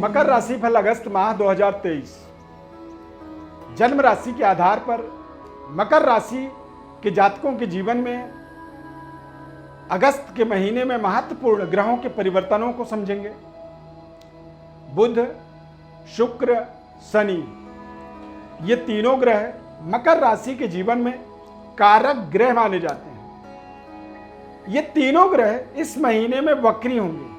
मकर राशि फल अगस्त माह 2023। जन्म राशि के आधार पर मकर राशि के जातकों के जीवन में अगस्त के महीने में महत्वपूर्ण ग्रहों के परिवर्तनों को समझेंगे। बुध, शुक्र, शनि, ये तीनों ग्रह मकर राशि के जीवन में कारक ग्रह माने जाते हैं। ये तीनों ग्रह इस महीने में वक्री होंगे।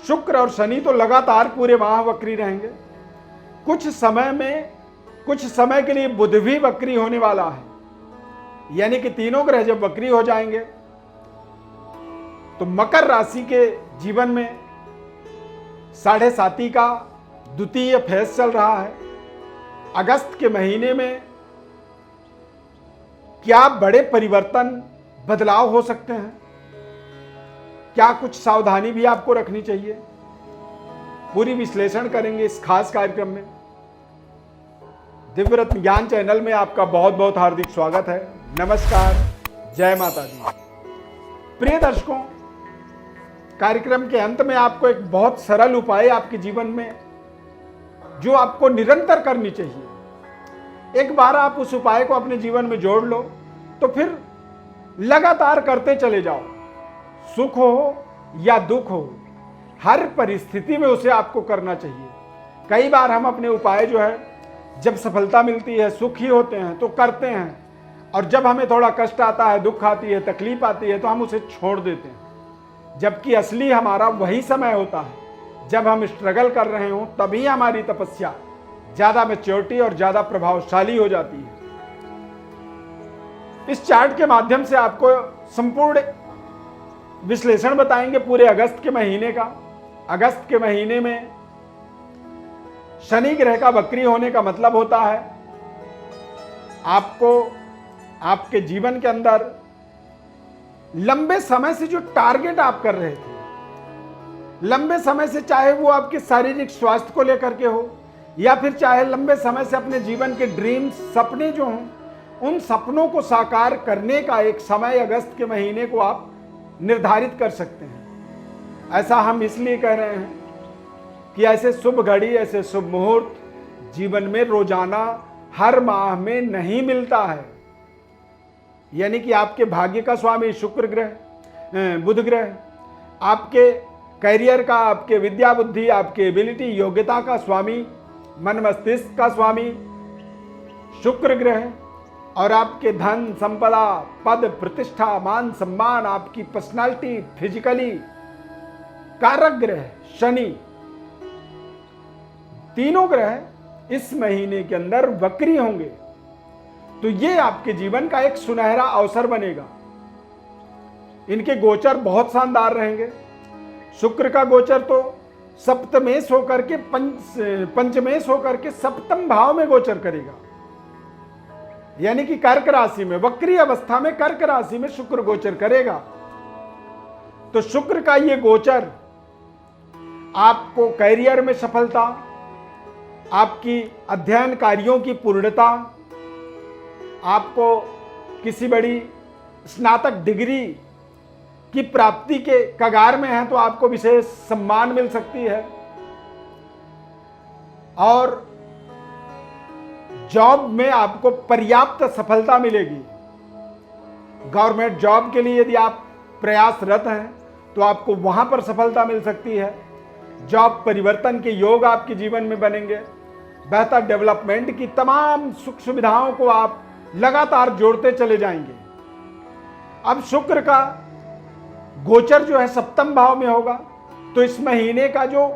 शुक्र और शनि तो लगातार पूरे माह वक्री रहेंगे। कुछ समय के लिए बुध भी वक्री होने वाला है, यानी कि तीनों ग्रह जब वक्री हो जाएंगे तो मकर राशि के जीवन में 7.5 का द्वितीय फेज चल रहा है। अगस्त के महीने में क्या बड़े परिवर्तन, बदलाव हो सकते हैं? क्या कुछ सावधानी भी आपको रखनी चाहिए? पूरी विश्लेषण करेंगे इस खास कार्यक्रम में। दिव्य रत्न ज्ञान चैनल में आपका बहुत बहुत हार्दिक स्वागत है। नमस्कार, जय माता दी। प्रिय दर्शकों, कार्यक्रम के अंत में आपको एक बहुत सरल उपाय आपके जीवन में जो आपको निरंतर करनी चाहिए, एक बार आप उस उपाय को अपने जीवन में जोड़ लो तो फिर लगातार करते चले जाओ। सुख हो या दुख हो, हर परिस्थिति में उसे आपको करना चाहिए। कई बार हम अपने उपाय जो है, जब सफलता मिलती है, सुखी होते हैं तो करते हैं, और जब हमें थोड़ा कष्ट आता है, दुख आती है, तकलीफ आती है तो हम उसे छोड़ देते हैं। जबकि असली हमारा वही समय होता है जब हम स्ट्रगल कर रहे हों, तभी हमारी तपस्या ज्यादा मैच्योरिटी और ज्यादा प्रभावशाली हो जाती है। इस चार्ट के माध्यम से आपको संपूर्ण विश्लेषण बताएंगे पूरे अगस्त के महीने का। अगस्त के महीने में शनि ग्रह का वक्री होने का मतलब होता है आपको आपके जीवन के अंदर लंबे समय से जो टारगेट आप कर रहे थे, लंबे समय से, चाहे वो आपके शारीरिक स्वास्थ्य को लेकर के हो या फिर चाहे लंबे समय से अपने जीवन के ड्रीम्स, सपने जो हों, उन सपनों को साकार करने का एक समय अगस्त के महीने को आप निर्धारित कर सकते हैं। ऐसा हम इसलिए कह रहे हैं कि ऐसे शुभ घड़ी, ऐसे शुभ मुहूर्त जीवन में रोजाना, हर माह में नहीं मिलता है। यानी कि आपके भाग्य का स्वामी शुक्र ग्रह, बुध ग्रह, आपके करियर का, आपके विद्या बुद्धि, आपके एबिलिटी, योग्यता का स्वामी, मन मस्तिष्क का स्वामी शुक्र ग्रह, और आपके धन, संपदा, पद, प्रतिष्ठा, मान सम्मान, आपकी पर्सनालिटी, फिजिकली कारक ग्रह शनि, तीनों ग्रह इस महीने के अंदर वक्री होंगे। तो ये आपके जीवन का एक सुनहरा अवसर बनेगा। इनके गोचर बहुत शानदार रहेंगे। शुक्र का गोचर तो सप्तमेश होकर के पंचमेश होकर के सप्तम भाव में गोचर करेगा, यानी कि कर्क राशि में, वक्री अवस्था में कर्क राशि में शुक्र गोचर करेगा। तो शुक्र का ये गोचर आपको करियर में सफलता, आपकी अध्ययन कार्यों की पूर्णता, आपको किसी बड़ी स्नातक डिग्री की प्राप्ति के कगार में है तो आपको विशेष सम्मान मिल सकती है, और जॉब में आपको पर्याप्त सफलता मिलेगी। गवर्नमेंट जॉब के लिए यदि आप प्रयासरत हैं तो आपको वहां पर सफलता मिल सकती है। जॉब परिवर्तन के योग आपके जीवन में बनेंगे। बेहतर डेवलपमेंट की तमाम सुख सुविधाओं को आप लगातार जोड़ते चले जाएंगे। अब शुक्र का गोचर जो है सप्तम भाव में होगा, तो इस महीने का जो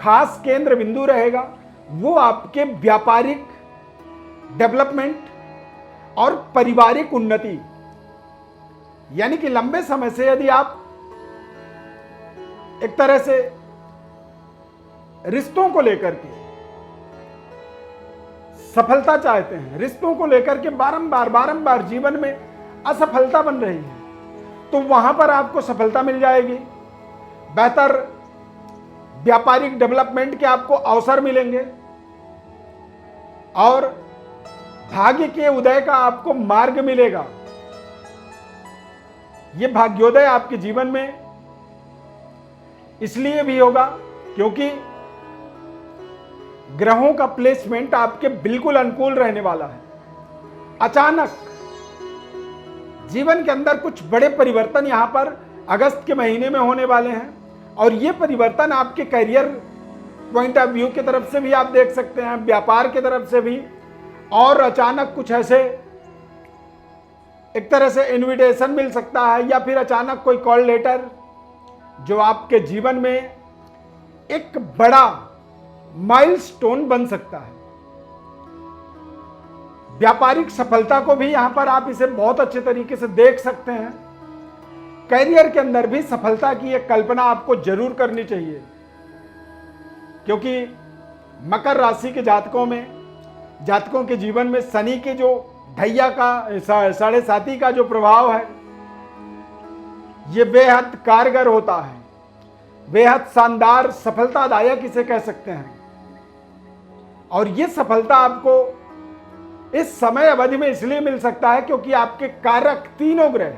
खास केंद्र बिंदु रहेगा वो आपके व्यापारिक डेवलपमेंट और पारिवारिक उन्नति, यानी कि लंबे समय से यदि आप एक तरह से रिश्तों को लेकर के सफलता चाहते हैं, रिश्तों को लेकर के बारंबार जीवन में असफलता बन रही है, तो वहां पर आपको सफलता मिल जाएगी। बेहतर व्यापारिक डेवलपमेंट के आपको अवसर मिलेंगे और भाग्य के उदय का आपको मार्ग मिलेगा। यह भाग्योदय आपके जीवन में इसलिए भी होगा क्योंकि ग्रहों का प्लेसमेंट आपके बिल्कुल अनुकूल रहने वाला है। अचानक जीवन के अंदर कुछ बड़े परिवर्तन यहां पर अगस्त के महीने में होने वाले हैं, और ये परिवर्तन आपके करियर पॉइंट ऑफ व्यू की तरफ से भी आप देख सकते हैं, व्यापार की तरफ से भी, और अचानक कुछ ऐसे एक तरह से इनविटेशन मिल सकता है, या फिर अचानक कोई कॉल लेटर जो आपके जीवन में एक बड़ा माइलस्टोन बन सकता है। व्यापारिक सफलता को भी यहां पर आप इसे बहुत अच्छे तरीके से देख सकते हैं। करियर के अंदर भी सफलता की एक कल्पना आपको जरूर करनी चाहिए, क्योंकि मकर राशि के जातकों के जीवन में शनि के जो ढैया का 7.5 का जो प्रभाव है, ये बेहद कारगर होता है, बेहद शानदार सफलतादायक इसे कह सकते हैं। और ये सफलता आपको इस समय अवधि में इसलिए मिल सकता है क्योंकि आपके कारक तीनों ग्रह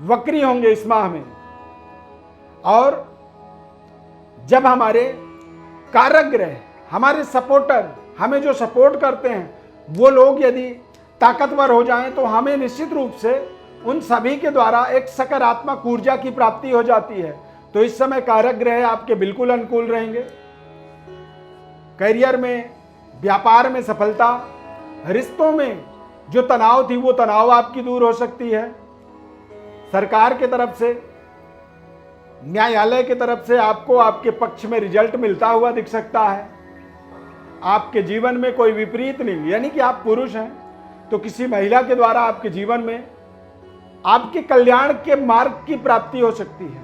वक्री होंगे इस माह में, और जब हमारे कारक ग्रह, हमारे सपोर्टर, हमें जो सपोर्ट करते हैं, वो लोग यदि ताकतवर हो जाएं तो हमें निश्चित रूप से उन सभी के द्वारा एक सकारात्मक ऊर्जा की प्राप्ति हो जाती है। तो इस समय कारक ग्रह आपके बिल्कुल अनुकूल रहेंगे। करियर में, व्यापार में सफलता, रिश्तों में जो तनाव थी वो तनाव आपकी दूर हो सकती है। सरकार की तरफ से, न्यायालय की तरफ से आपको आपके पक्ष में रिजल्ट मिलता हुआ दिख सकता है। आपके जीवन में कोई विपरीत नहीं, यानी कि आप पुरुष हैं तो किसी महिला के द्वारा आपके जीवन में आपके कल्याण के मार्ग की प्राप्ति हो सकती है,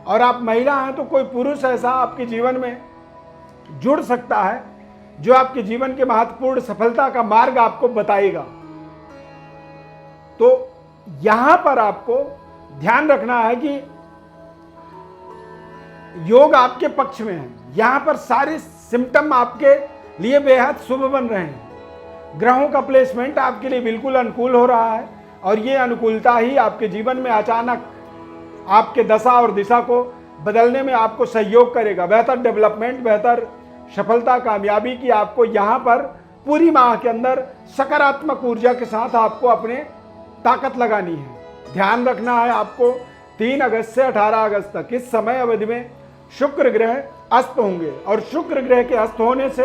और आप महिला हैं तो कोई पुरुष ऐसा आपके जीवन में जुड़ सकता है जो आपके जीवन के महत्वपूर्ण सफलता का मार्ग आपको बताएगा। तो यहां पर आपको ध्यान रखना है कि योग आपके पक्ष में है, यहां पर सारे सिम्टम आपके लिए बेहद शुभ बन रहे हैं। ग्रहों का प्लेसमेंट आपके लिए बिल्कुल अनुकूल हो रहा है, और ये अनुकूलता ही आपके जीवन में अचानक आपके दशा और दिशा को बदलने में आपको सहयोग करेगा। बेहतर डेवलपमेंट, बेहतर सफलता, कामयाबी की आपको यहाँ पर पूरी माह के अंदर सकारात्मक ऊर्जा के साथ आपको अपने ताकत लगानी है। ध्यान रखना है आपको 3 अगस्त से 18 अगस्त तक इस समय अवधि में शुक्र ग्रह अस्त होंगे, और शुक्र ग्रह के अस्त होने से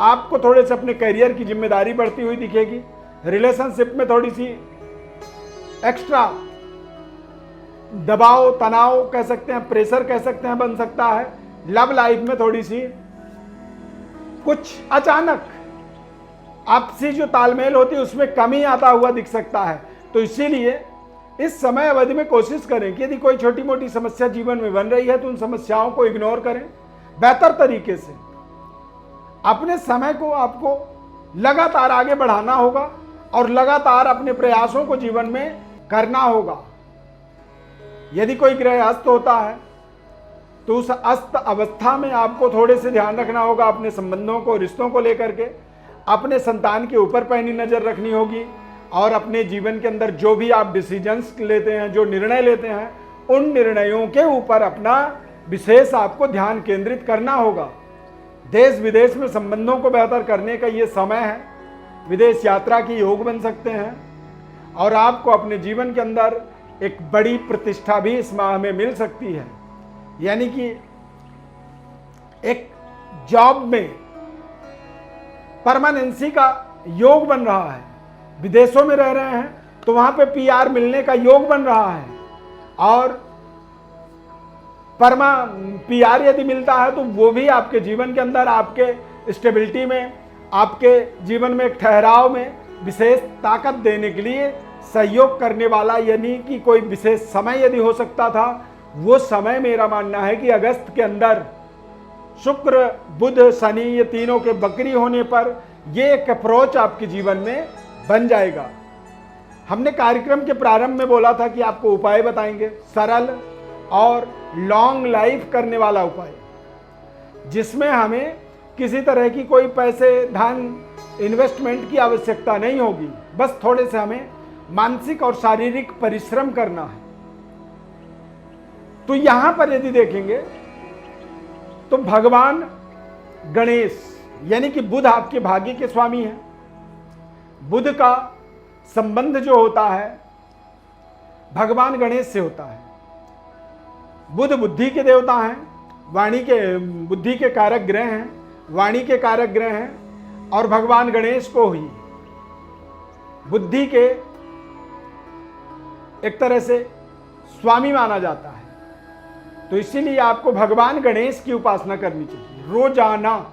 आपको थोड़े से अपने करियर की जिम्मेदारी बढ़ती हुई दिखेगी। रिलेशनशिप में थोड़ी सी एक्स्ट्रा दबाव, तनाव कह सकते हैं, प्रेशर कह सकते हैं, बन सकता है। लव लाइफ में थोड़ी सी कुछ अचानक आपसी जो तालमेल होती है उसमें कमी आता हुआ दिख सकता है। तो इसीलिए इस समय अवधि में कोशिश करें कि यदि कोई छोटी मोटी समस्या जीवन में बन रही है तो उन समस्याओं को इग्नोर करें। बेहतर तरीके से अपने समय को आपको लगातार आगे बढ़ाना होगा, और लगातार अपने प्रयासों को जीवन में करना होगा। यदि कोई ग्रह अस्त होता है तो उस अस्त अवस्था में आपको थोड़े से ध्यान रखना होगा अपने संबंधों को, रिश्तों को लेकर के। अपने संतान के ऊपर पैनी नजर रखनी होगी, और अपने जीवन के अंदर जो भी आप डिसीजंस लेते हैं, जो निर्णय लेते हैं, उन निर्णयों के ऊपर अपना विशेष आपको ध्यान केंद्रित करना होगा। देश विदेश में संबंधों को बेहतर करने का ये समय है। विदेश यात्रा की योग बन सकते हैं, और आपको अपने जीवन के अंदर एक बड़ी प्रतिष्ठा भी इस माह में मिल सकती है। यानी कि एक जॉब में परमानेंसी का योग बन रहा है। विदेशों में रह रहे हैं तो वहां पे पीआर मिलने का योग बन रहा है, और पीआर यदि मिलता है तो वो भी आपके जीवन के अंदर आपके स्टेबिलिटी में, आपके जीवन में एक ठहराव में विशेष ताकत देने के लिए सहयोग करने वाला, यानी कि कोई विशेष समय यदि हो सकता था, वो समय मेरा मानना है कि अगस्त के अंदर शुक्र, बुध, शनि ये तीनों के बकरी होने पर ये एक अप्रोच आपके जीवन में बन जाएगा। हमने कार्यक्रम के प्रारंभ में बोला था कि आपको उपाय बताएंगे, सरल और लॉन्ग लाइफ करने वाला उपाय, जिसमें हमें किसी तरह की कोई पैसे, धन, इन्वेस्टमेंट की आवश्यकता नहीं होगी। बस थोड़े से हमें मानसिक और शारीरिक परिश्रम करना है। तो यहां पर यदि देखेंगे तो भगवान गणेश यानी कि बुध आपके भाग्य के स्वामी हैं। बुध का संबंध जो होता है भगवान गणेश से होता है। बुध बुद्धि के देवता हैं, वाणी के बुद्धि के कारक ग्रह हैं, वाणी के कारक ग्रह हैं, और भगवान गणेश को ही बुद्धि के एक तरह से स्वामी माना जाता है। तो इसीलिए आपको भगवान गणेश की उपासना करनी चाहिए रोजाना।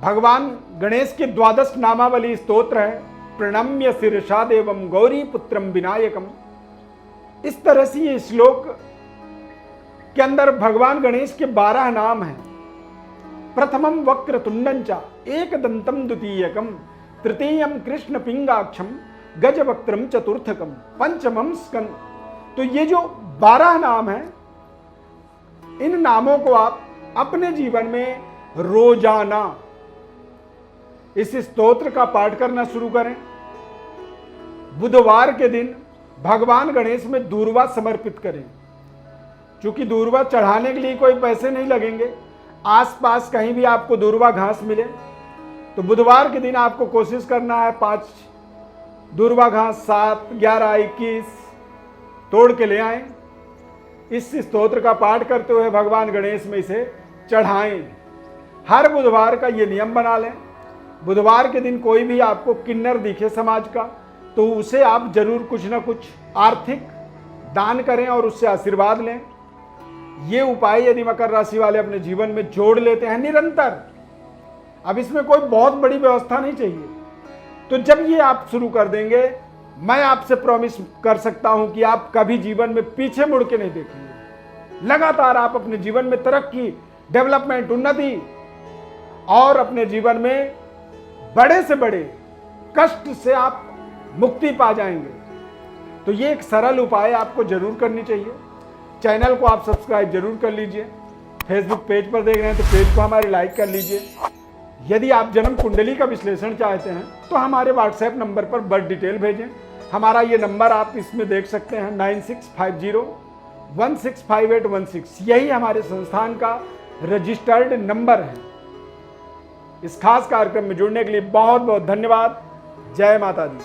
भगवान गणेश के 12 नामावली स्तोत्र है, प्रणम्य शीर्षा देवम गौरी पुत्रम विनायकम। इस तरह से ये श्लोक के अंदर भगवान गणेश के 12 नाम हैं। प्रथमम वक्रतुंडं च एकदंतम द्वितीयकम तृतीयम कृष्ण पिंगाक्षम गजवक्त्रम चतुर्थकम पंचमम स्कंद। तो ये जो 12 नाम हैं, इन नामों को आप अपने जीवन में रोजाना इस स्तोत्र का पाठ करना शुरू करें। बुधवार के दिन भगवान गणेश में दूर्वा समर्पित करें। क्योंकि दूर्वा चढ़ाने के लिए कोई पैसे नहीं लगेंगे, आसपास कहीं भी आपको दूर्वा घास मिले तो बुधवार के दिन आपको कोशिश करना है 5 दूर्वा घास 7, 11, 21 तोड़ के ले आएं। इस स्तोत्र का पाठ करते हुए भगवान गणेश में इसे चढ़ाएं। हर बुधवार का ये नियम बना लें। बुधवार के दिन कोई भी आपको किन्नर दिखे समाज का तो उसे आप जरूर कुछ ना कुछ आर्थिक दान करें और उससे आशीर्वाद लें। ये उपाय यदि मकर राशि वाले अपने जीवन में जोड़ लेते हैं निरंतर, अब इसमें कोई बहुत बड़ी व्यवस्था नहीं चाहिए, तो जब ये आप शुरू कर देंगे, मैं आपसे प्रॉमिस कर सकता हूं कि आप कभी जीवन में पीछे मुड़ के नहीं देखेंगे। लगातार आप अपने जीवन में तरक्की, डेवलपमेंट, उन्नति और अपने जीवन में बड़े से बड़े कष्ट से आप मुक्ति पा जाएंगे। तो ये एक सरल उपाय आपको जरूर करनी चाहिए। चैनल को आप सब्सक्राइब जरूर कर लीजिए। फेसबुक पेज पर देख रहे हैं तो पेज को हमारे लाइक कर लीजिए। यदि आप जन्म कुंडली का विश्लेषण चाहते हैं तो हमारे व्हाट्सएप नंबर पर बर्थ डिटेल भेजें। हमारा ये नंबर आप इसमें देख सकते हैं 9650165816। यही हमारे संस्थान का रजिस्टर्ड नंबर है। इस खास कार्यक्रम में जुड़ने के लिए बहुत बहुत धन्यवाद। जय माता दी।